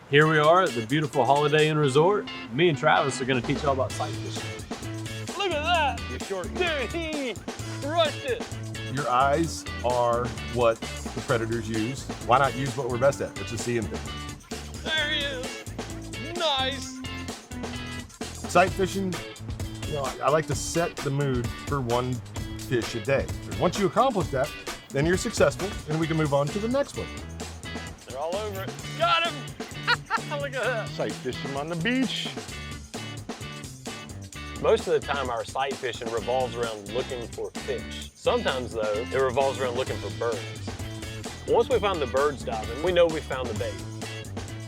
Here we are at the beautiful Holiday Inn Resort. Me and Travis are gonna teach y'all about sight fishing. Look at that! You're short. Dude, he crushed it! Your eyes are what the predators use. Why not use what we're best at, which is seeing things? There he is! Nice! Sight fishing, I like to set the mood for one fish a day. Once you accomplish that, then you're successful and we can move on to the next one. They're all over it. Got him! Look at that. Sight fishing on the beach. Most of the time, our sight fishing revolves around looking for fish. Sometimes, though, it revolves around looking for birds. Once we find the birds diving, we know we found the bait.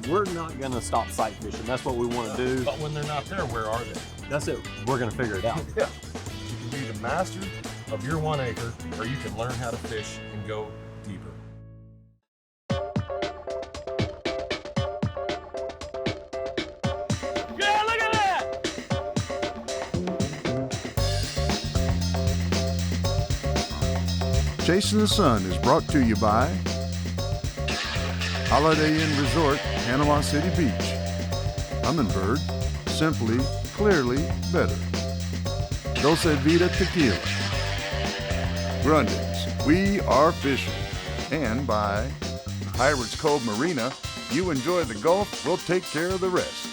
We're not gonna stop sight fishing. That's what we wanna do. But when they're not there, where are they? That's it. We're gonna figure it out. Yeah. You can be the master of your 1 acre, or you can learn how to fish and go deeper. Yeah, look at that! Chasing the Sun is brought to you by Holiday Inn Resort, Panama City Beach. Humminbird, simply, clearly better. Dulce Vida Tequila. Grundins, we are fishing. And by Pirates Cove Marina, you enjoy the Gulf, we'll take care of the rest.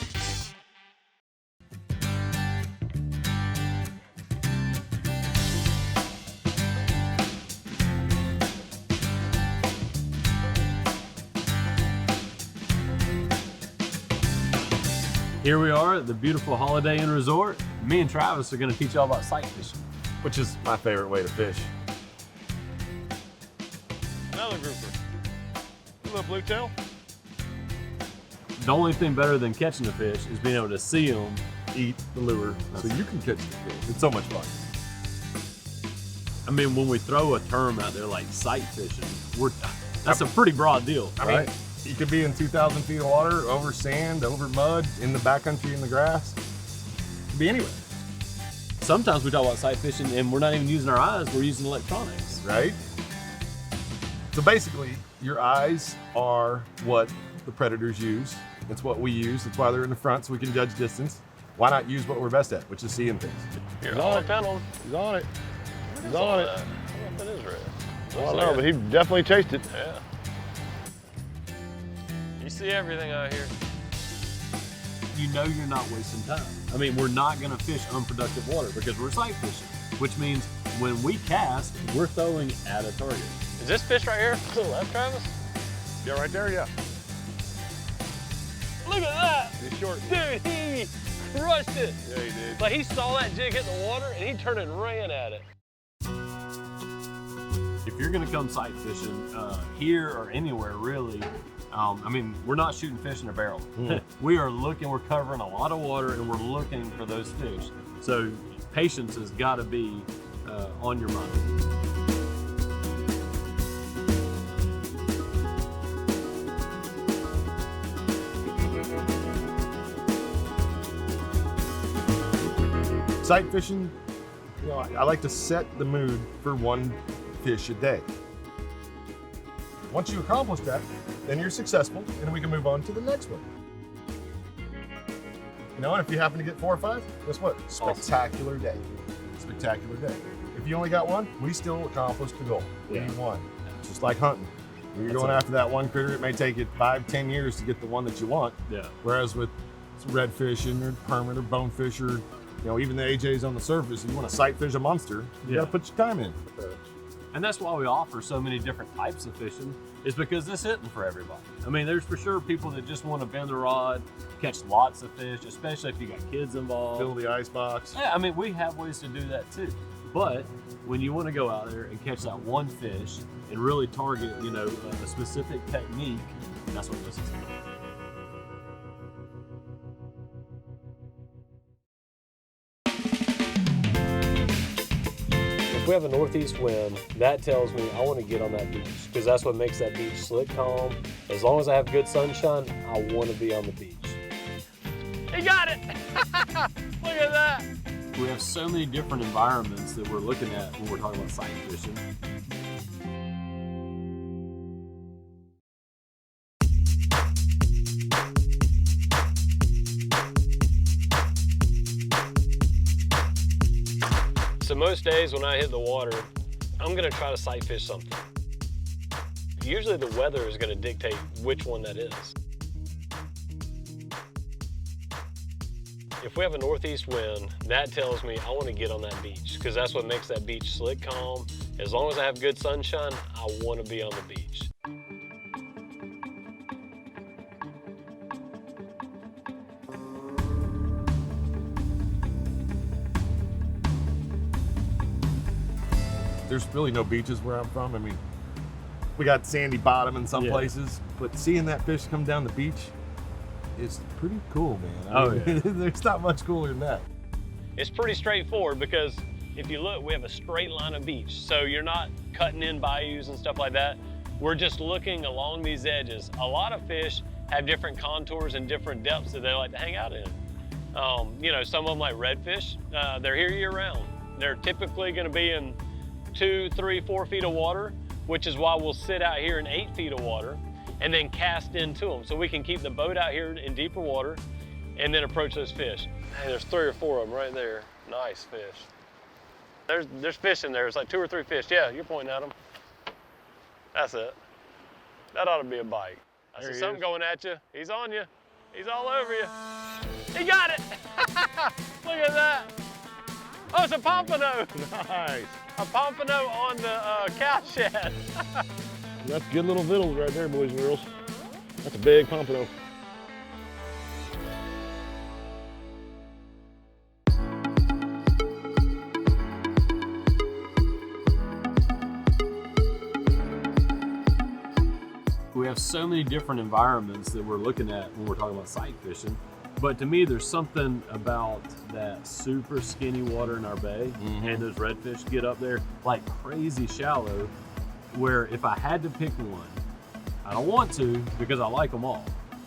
Here we are at the beautiful Holiday Inn Resort. Me and Travis are gonna teach y'all about sight fishing. Which is my favorite way to fish. Another grouper. A little blue tail. The only thing better than catching a fish is being able to see them Eat the lure so you can catch the fish. It's so much fun. I mean, when we throw a term out there like sight fishing, that's a pretty broad deal, I right? mean, you could be in 2,000 feet of water, over sand, over mud, in the backcountry, in the grass. It could be anywhere, Sometimes we talk about sight fishing and we're not even using our eyes, we're using electronics. right? So basically, your eyes are what the predators use. It's what we use. That's why they're in the front, so we can judge distance. Why not use what we're best at, which is seeing things? You're all up on him. He's on it. He's All on it. that. I don't know if it is red. I don't know, but he definitely chased it. Yeah. You see everything out here. You know you're not wasting time. I mean, we're not gonna fish unproductive water because we're sight fishing, which means when we cast, we're throwing at a target. Is this fish right here to the left, Travis? Yeah, right there, yeah. Look at that! He's short. Dude, he crushed it! Yeah, he did. Like he saw that jig hit the water and he turned and ran at it. If you're gonna come sight fishing here or anywhere really, I mean, we're not shooting fish in a barrel. We are looking, we're covering a lot of water and we're looking for those fish. So patience has gotta be on your mind. Sight fishing, I like to set the mood for one fish a day. Once you accomplish that, then you're successful and we can move on to the next one. And if you happen to get 4 or 5, guess what? Spectacular day. Spectacular day. If you only got one, we still accomplished the goal. We won. Just like hunting. When you're going after that one critter, it may take you 5-10 years to get the one that you want. Yeah. Whereas with redfishing or permit or bonefish or even the AJs on the surface, if you want to sight fish a monster, you gotta put your time in. And that's why we offer so many different types of fishing, is because this isn't for everybody. I mean, there's for sure people that just want to bend the rod, catch lots of fish, especially if you got kids involved. Fill the ice box. Yeah, I mean, we have ways to do that too. But when you want to go out there and catch that one fish and really target, a specific technique, that's what this is about. If we have a northeast wind, that tells me I want to get on that beach because that's what makes that beach slick calm. As long as I have good sunshine, I want to be on the beach. He got it! Look at that! We have so many different environments that we're looking at when we're talking about sight fishing. So most days when I hit the water, I'm gonna try to sight fish something. Usually the weather is gonna dictate which one that is. If we have a northeast wind, that tells me I wanna get on that beach because that's what makes that beach slick calm. As long as I have good sunshine, I wanna be on the beach. There's really no beaches where I'm from. I mean, we got sandy bottom in some places, but seeing that fish come down the beach is pretty cool, man. I mean, there's not much cooler than that. It's pretty straightforward because if you look, we have a straight line of beach. So you're not cutting in bayous and stuff like that. We're just looking along these edges. A lot of fish have different contours and different depths that they like to hang out in. You know, some of them like redfish, they're here year round. They're typically gonna be in 2, 3, 4 feet of water, which is why we'll sit out here in 8 feet of water and then cast into them. So we can keep the boat out here in deeper water and then approach those fish. Hey, there's 3 or 4 of them right there. Nice fish. There's fish in there. It's like 2 or 3 fish. Yeah, you're pointing at them. That's it. That ought to be a bite. I see something going at you. He's on you. He's all over you. He got it. Look at that. Oh, it's a pompano. Nice. A pompano on the cow shed. That's good little victuals right there, boys and girls. That's a big pompano. We have so many different environments that we're looking at when we're talking about sight fishing. But to me, there's something about that super skinny water in our bay and those redfish get up there like crazy shallow, where if I had to pick one, I don't want to because I like them all,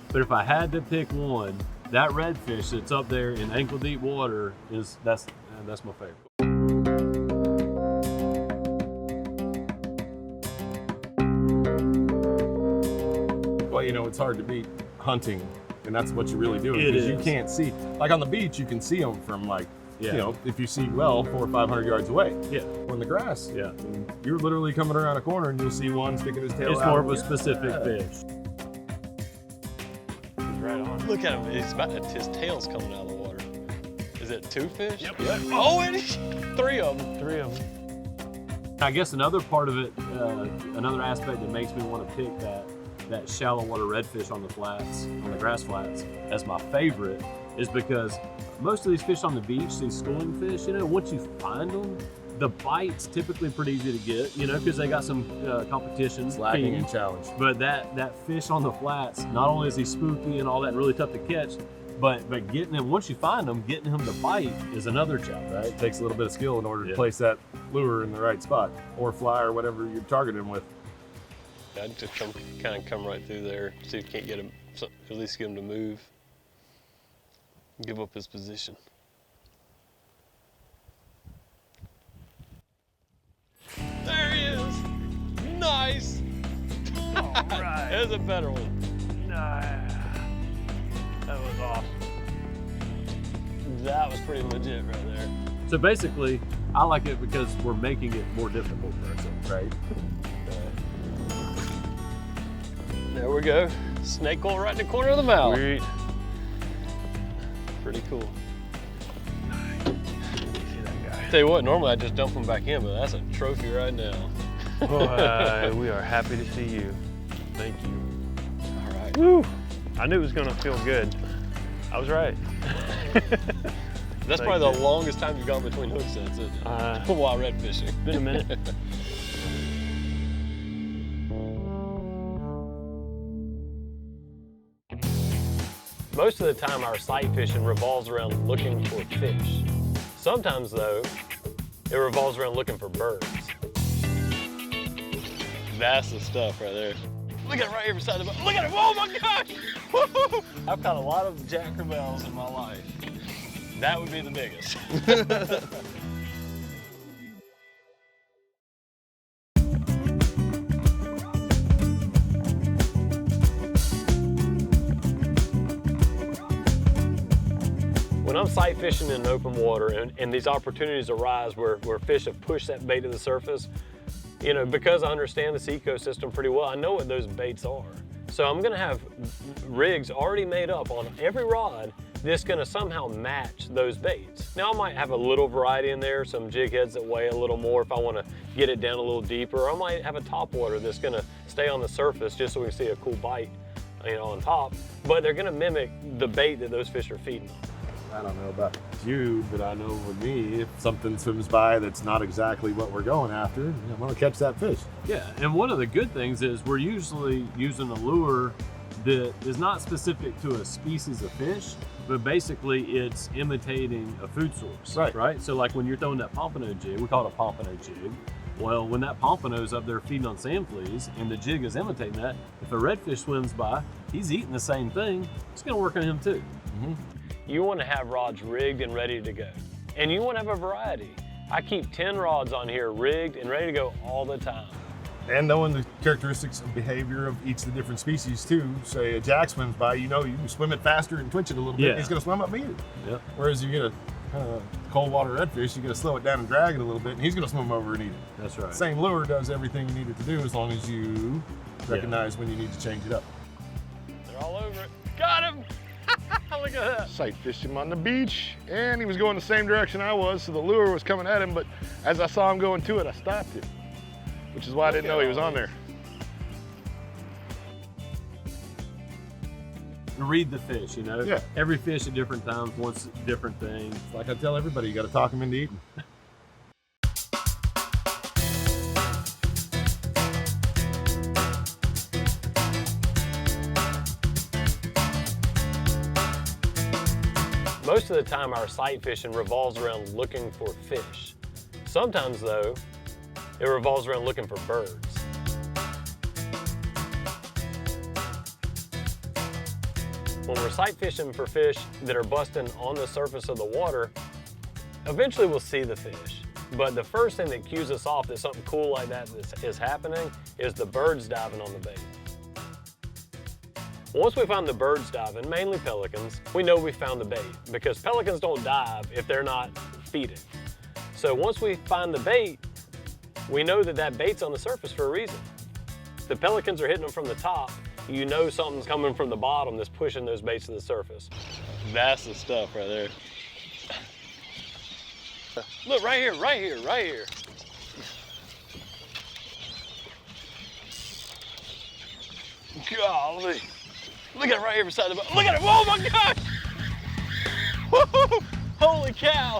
but if I had to pick one, that redfish that's up there in ankle deep water that's my favorite. Well, you know, it's hard to beat hunting, and that's what you're really doing. Because you can't see, like on the beach, you can see them from like, you know, if you see well 400 or 500 yards away. Yeah. On the grass, Yeah. I mean, you're literally coming around a corner and you'll see one sticking his tail out. It's more of a specific fish. Right on. Look at him. His tail's coming out of the water. Is it 2 fish? Yep. Oh, and 3 of them. 3 of them. I guess another part of it, another aspect that makes me want to pick that shallow water redfish on the flats, on the grass flats, as my favorite, is because most of these fish on the beach, these schooling fish, you know, once you find them, the bite's typically pretty easy to get, you know, because they got some competition. Slacking and challenge. But that fish on the flats, not only is he spooky and all that, really tough to catch, but getting him, once you find him, getting him to bite is another challenge. Right? It takes a little bit of skill in order to place that lure in the right spot, or fly, or whatever you're targeting him with. I'd just kind of come right through there, see if you can't get him, at least get him to move. Give up his position. There he is. Nice. All right. There's a better one. That was awesome. That was pretty legit right there. So basically, I like it because we're making it more difficult for ourselves, right? There we go. Snake coil right in the corner of the mouth. Sweet. Pretty cool. See that guy. Tell you what, normally I just dump them back in, but that's a trophy right now. Well, we are happy to see you. Thank you. All right. Woo! I knew it was gonna feel good. I was right. That's probably the longest time you've gone between hook sets, isn't it? While red fishing. Been a minute. Most of the time our sight fishing revolves around looking for fish. Sometimes though, it revolves around looking for birds. That's the stuff right there. Look at it right here beside the boat. Look at it, oh my gosh! Woo-hoo! I've caught a lot of jack crevalles in my life. That would be the biggest. When I'm sight fishing in open water and these opportunities arise where fish have pushed that bait to the surface, you know, because I understand this ecosystem pretty well, I know what those baits are. So I'm gonna have rigs already made up on every rod that's gonna somehow match those baits. Now I might have a little variety in there, some jig heads that weigh a little more if I wanna get it down a little deeper. Or I might have a top water that's gonna stay on the surface just so we can see a cool bite, you know, on top. But they're gonna mimic the bait that those fish are feeding on. I don't know about you, but I know with me, if something swims by that's not exactly what we're going after, I'm gonna catch that fish. Yeah, and one of the good things is we're usually using a lure that is not specific to a species of fish, but basically it's imitating a food source. Right? So like when you're throwing that pompano jig, we call it a pompano jig. Well, when that pompano's up there feeding on sand fleas and the jig is imitating that, if a redfish swims by, he's eating the same thing, it's gonna work on him too. You want to have rods rigged and ready to go. And you want to have a variety. I keep 10 rods on here rigged and ready to go all the time. And knowing the characteristics of behavior of each of the different species too. Say a jack swims by, you know, you can swim it faster and twitch it a little bit, he's gonna swim up and eat it. Yep. Whereas you get a cold water redfish, you gotta slow it down and drag it a little bit, and he's gonna swim over and eat it. That's right. Same lure does everything you need it to do as long as you recognize when you need to change it up. They're all over it. Got him! Look at that. Sight fished him on the beach, and he was going the same direction I was, so the lure was coming at him, but as I saw him going to it, I stopped him, which is why I didn't know he was on there. Read the fish, you know? Yeah. Every fish at different times wants different things. Like I tell everybody, you gotta talk them into eating. Most of the time our sight fishing revolves around looking for fish. Sometimes though, it revolves around looking for birds. When we're sight fishing for fish that are busting on the surface of the water, eventually we'll see the fish. But the first thing that cues us off that something cool like that is happening is the birds diving on the bait. Once we find the birds diving, mainly pelicans, we know we found the bait because pelicans don't dive if they're not feeding. So once we find the bait, we know that that bait's on the surface for a reason. The pelicans are hitting them from the top. You know something's coming from the bottom that's pushing those baits to the surface. That's the stuff right there. Look, right here, right here, right here. Golly. Look at it right here beside the boat. Look at it, oh my gosh! Woo-hoo! Holy cow!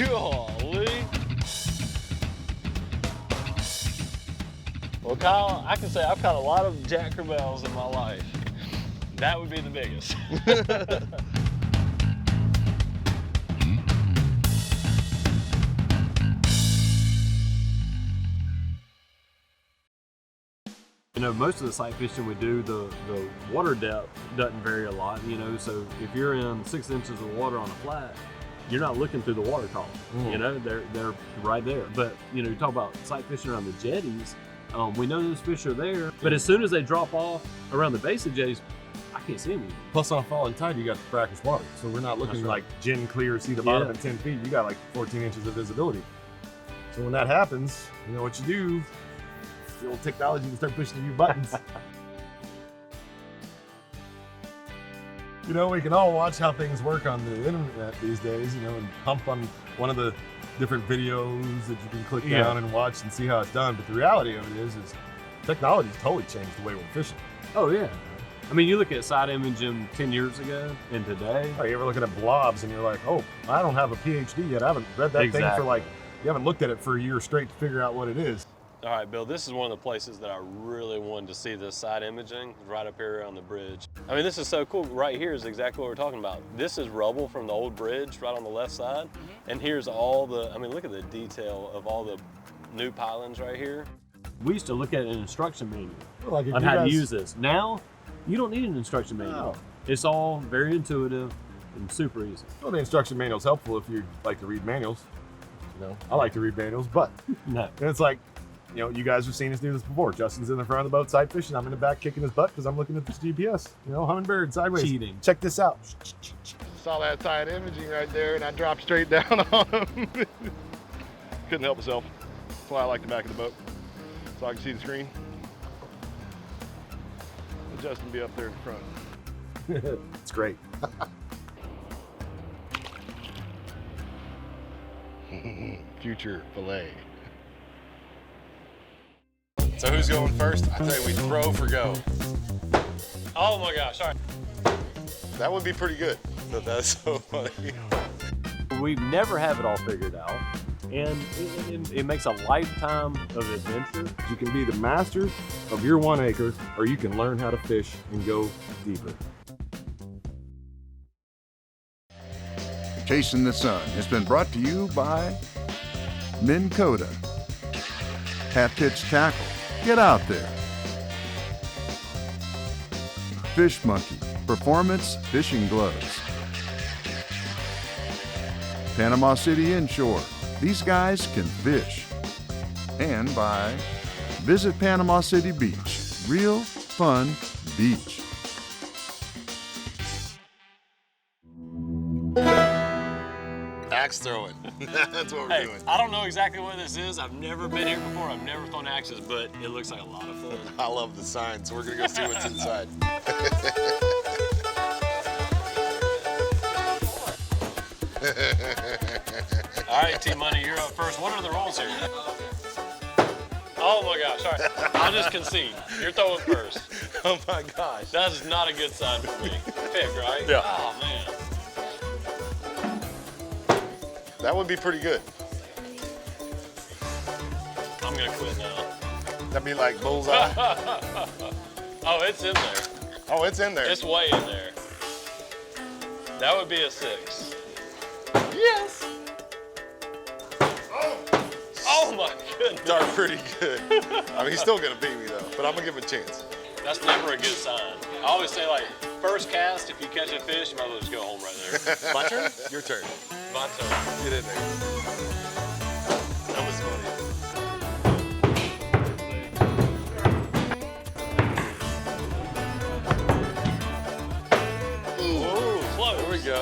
Golly. Well, Kyle, I can say I've caught a lot of jack crevalles in my life. That would be the biggest. You know, most of the sight fishing we do, the water depth doesn't vary a lot, you know, so if you're in 6 inches of water on a flat, you're not looking through the water column, you know, they're right there. But, you know, you talk about sight fishing around the jetties, we know those fish are there, but as soon as they drop off around the base of jetties, I can't see them. Plus on a falling tide, you got the brackish water. So we're not looking like gin clear, see the bottom at 10 feet. You got like 14 inches of visibility. So when that happens, you know what you do, the old technology, you start pushing a few buttons. You know, we can all watch how things work on the internet these days, you know, and pump on one of the different videos that you can click down and watch and see how it's done. But the reality of it is technology's totally changed the way we're fishing. Oh yeah. I mean, you look at side imaging 10 years ago and today. Oh, you ever looking at blobs and you're like, oh, I don't have a PhD yet. I haven't read that thing for like, you haven't looked at it for a year straight to figure out what it is. All right, Bill, this is one of the places that I really wanted to see this side imaging, right up here on the bridge. I mean, this is so cool. Right here is exactly what we're talking about. This is rubble from the old bridge right on the left side. And here's all the, I mean, look at the detail of all the new pilings right here. We used to look at an instruction manual Like on how to use this. Now, you don't need an instruction manual. No. It's all very intuitive. and super easy. Well, the instruction manual is helpful if you like to read manuals. You know, I like to read manuals, but No. and it's like, you know, you guys have seen us do this before. Justin's in the front of the boat side fishing. I'm in the back kicking his butt because I'm looking at this GPS. You know, hummingbird sideways. Cheating. Check this out. Saw that side imaging right there, and I dropped straight down on him. Couldn't help myself. That's why I like the back of the boat, so I can see the screen. And Justin be up there in front. It's great. Future fillet. So who's going first? I tell you, we throw for go. Oh my gosh, all right. That would be pretty good. That's so funny. We never have it all figured out, and it makes a lifetime of adventure. You can be the master of your 1 acre, or you can learn how to fish and go deeper. Chasing the Sun has been brought to you by Minn Kota. Half pitch tackle. Get out there. Fish Monkey Performance Fishing Gloves. Panama City Inshore. These guys can fish. And by Visit Panama City Beach. Real fun beach. Axe throwing. That's what we're Hey, doing. I don't know exactly what this is. I've never been here before. I've never thrown axes, but it looks like a lot of fun. I love the sign, so we're gonna go see what's inside. All right, Team Money, you're up first. What are the rules here? Oh my gosh, all right. I'll just concede. You're throwing first. Oh my gosh. That is not a good sign for me. Pick, right? Yeah. Oh man. That would be pretty good. I'm gonna quit now. That'd be like bullseye. Oh, it's in there. Oh, it's in there. It's way in there. That would be a 6. Yes. Oh my goodness. Are pretty good. I mean, he's still gonna beat me though, but I'm gonna give him a chance. That's never a good sign. I always say, like, first cast, if you catch a fish, you might as well just go home right there. My turn? Your turn. My turn. Get in there. That was funny. Ooh, close. There we go.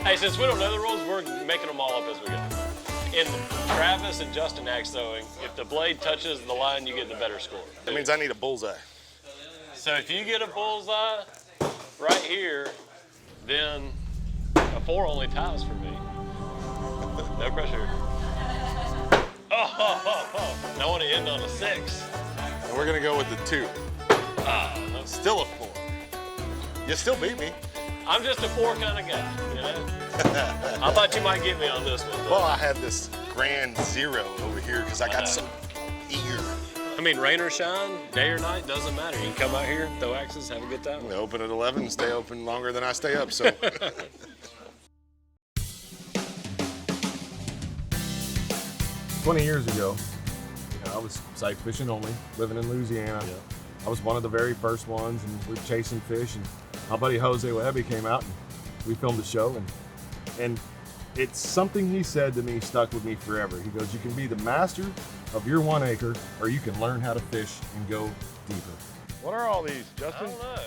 Hey, since we don't know the rules, we're making them all up as we go. In Travis and Justin axe throwing, if the blade touches the line, you get the better score. That means I need a bullseye. So if you get a bullseye right here, then a 4 only ties for me. No pressure. Oh, I want to end on a 6. And we're gonna go with the 2. No, Still a 4. You still beat me. I'm just a 4 kind of guy, you know? I thought you might get me on this one. though. Well, I had this grand 0 over here because I got so eager. I mean, rain or shine, day or night, doesn't matter. You can come out here, throw axes, have a good time. We open at 11 and stay open longer than I stay up, so. 20 years ago, you know, I was sight fishing only, living in Louisiana. Yeah. I was one of the very first ones, and we were chasing fish. And my buddy Jose Webby came out, and we filmed a show. And it's something he said to me stuck with me forever. He goes, "You can be the master of your 1 acre, or you can learn how to fish and go deeper." What are all these, I Justin? don't know.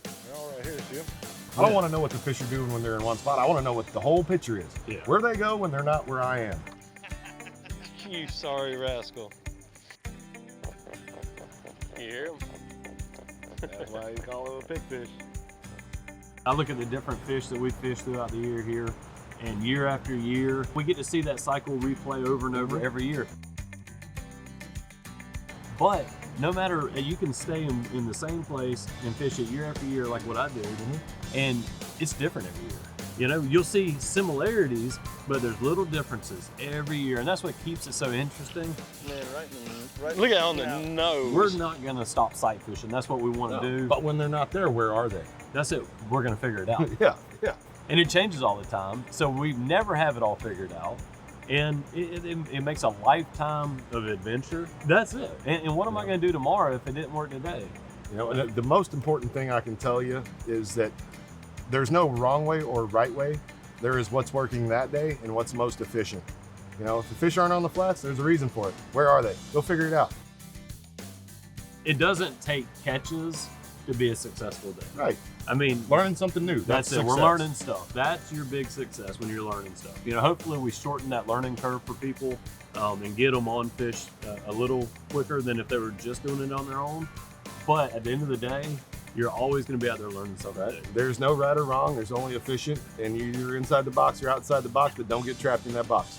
They're all right here, see 'em? I don't want to know what the fish are doing when they're in one spot. I want to know what the whole picture is. Yeah. Where they go when they're not where I am. You sorry rascal. You hear him? That's why you call it a pigfish. I look at the different fish that we fish throughout the year here, and year after year, we get to see that cycle replay over and over every year. But no matter, you can stay in the same place and fish it year after year like what I did, and it's different every year. You know, you'll see similarities, but there's little differences every year, and that's what keeps it so interesting. Man, right. Look at on the nose. We're not gonna stop sight fishing. That's what we want to do. But when they're not there, where are they? That's it. We're gonna figure it out. Yeah. And it changes all the time, so we never have it all figured out. And it makes a lifetime of adventure. That's it. And what am I going to do tomorrow if it didn't work today? You know, and the most important thing I can tell you is that there's no wrong way or right way. There is what's working that day and what's most efficient. You know, if the fish aren't on the flats, there's a reason for it. Where are they? Go figure it out. It doesn't take catches to be a successful day. Right. I mean, Learning something new. that's it. success. We're learning stuff. That's your big success when you're learning stuff. You know, hopefully we shorten that learning curve for people and get them on fish a little quicker than if they were just doing it on their own. But at the end of the day, you're always going to be out there learning something. Right. There's no right or wrong. There's only efficient, and you're inside the box or outside the box, but don't get trapped in that box.